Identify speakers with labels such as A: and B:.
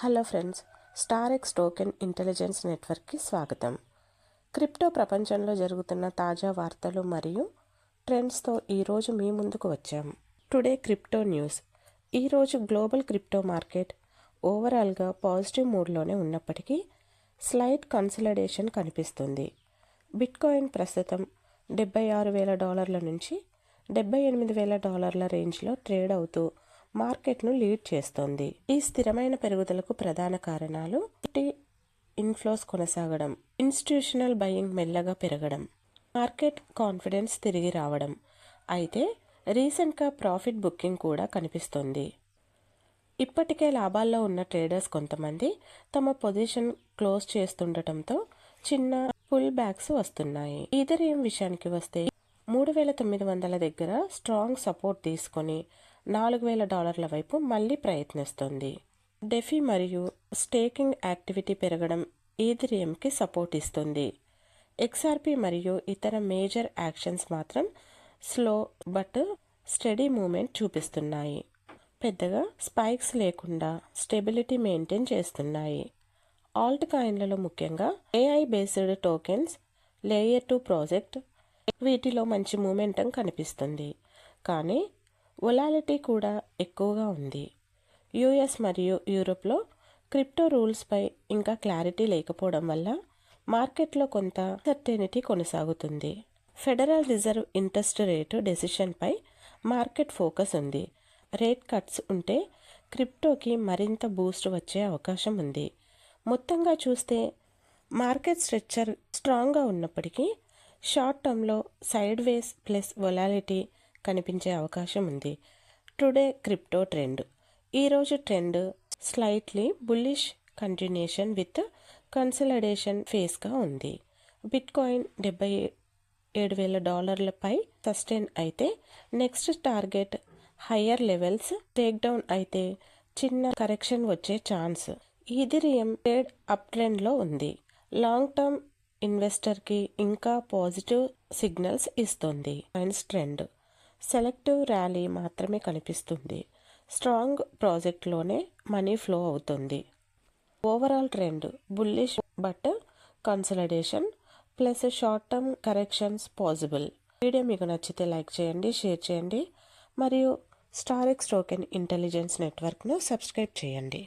A: Hello friends, స్టారెక్స్ token intelligence నెట్వర్క్కి స్వాగతం. Crypto ప్రపంచంలో జరుగుతున్న తాజా వార్తలు మరియు ట్రెండ్స్తో ఈరోజు మీ ముందుకు వచ్చాం. Today crypto news. ఈరోజు గ్లోబల్ క్రిప్టో మార్కెట్ ఓవరాల్గా పాజిటివ్ మూడ్లోనే ఉన్నప్పటికీ స్లైట్ కన్సలిడేషన్ కనిపిస్తుంది. బిట్కాయిన్ ప్రస్తుతం $76,000 నుంచి $78,000 రేంజ్లో ట్రేడ్ అవుతూ మార్కెట్ను లీడ్ చేస్తోంది. ఈ స్థిరమైన పెరుగుదలకు ప్రధాన కారణాలు ఇన్ఫ్లోస్ కొనసాగడం, ఇన్స్టిట్యూషనల్ బయింగ్ మెల్లగా పెరగడం, మార్కెట్ కాన్ఫిడెన్స్ తిరిగి రావడం. అయితే రీసెంట్గా ప్రాఫిట్ బుకింగ్ కూడా కనిపిస్తోంది. ఇప్పటికే లాభాల్లో ఉన్న ట్రేడర్స్ కొంతమంది తమ పొజిషన్ క్లోజ్ చేస్తుండటంతో చిన్న పుల్ బ్యాక్స్ వస్తున్నాయి. ఈథెరియం విషయానికి వస్తే $3,900 దగ్గర స్ట్రాంగ్ సపోర్ట్ తీసుకొని $4,000 వైపు మళ్లీ ప్రయత్నిస్తుంది. డెఫీ మరియు స్టేకింగ్ యాక్టివిటీ పెరగడం ఈథెరియంకి సపోర్ట్ ఇస్తుంది. XRP మరియు ఇతర మేజర్ యాక్షన్స్ మాత్రం స్లో బట్ స్టడీ మూమెంట్ చూపిస్తున్నాయి. పెద్దగా స్పైక్స్ లేకుండా స్టెబిలిటీ మెయింటైన్ చేస్తున్నాయి. ఆల్ట్ కాయిన్లలో ముఖ్యంగా AI based tokens, layer 2 project వీటిలో మంచి మూమెంటం కనిపిస్తుంది. కానీ వొలాలిటీ కూడా ఎక్కువగా ఉంది. US మరియు యూరోప్లో క్రిప్టో రూల్స్పై ఇంకా క్లారిటీ లేకపోవడం వల్ల మార్కెట్లో కొంత అన్సర్టెనిటీ కొనసాగుతుంది. ఫెడరల్ రిజర్వ్ ఇంట్రెస్ట్ రేటు డెసిషన్పై మార్కెట్ ఫోకస్ ఉంది. రేట్ కట్స్ ఉంటే క్రిప్టోకి మరింత బూస్ట్ వచ్చే అవకాశం ఉంది. మొత్తంగా చూస్తే మార్కెట్ స్ట్రక్చర్ స్ట్రాంగ్గా ఉన్నప్పటికీ షార్ట్ టర్మ్లో సైడ్ వేస్ ప్లస్ వొలాలిటీ కనిపించే అవకాశం ఉంది. Today crypto trend. ఈరోజు trend slightly bullish continuation with consolidation ఫేస్గా ఉంది. బిట్కాయిన్ $77,000 పై సస్టైన్ అయితే next target higher levels. Take down అయితే చిన్న కరెక్షన్ వచ్చే ఛాన్స్. ఈథెరియం ట్రేడ్ అప్ ట్రెండ్లో ఉంది. లాంగ్ టర్మ్ ఇన్వెస్టర్కి ఇంకా పాజిటివ్ సిగ్నల్స్ ఇస్తుంది. ట్రెండ్ సెలెక్టివ్ ర్యాలీ మాత్రమే కనిపిస్తుంది. స్ట్రాంగ్ ప్రాజెక్ట్లోనే మనీ ఫ్లో అవుతుంది. Overall trend bullish but consolidation plus short term corrections possible. Video మీకు నచ్చితే లైక్ చేయండి, షేర్ చేయండి మరియు స్టారెక్స్ టోకెన్ ఇంటెలిజెన్స్ నెట్వర్క్ను సబ్స్క్రైబ్ చేయండి.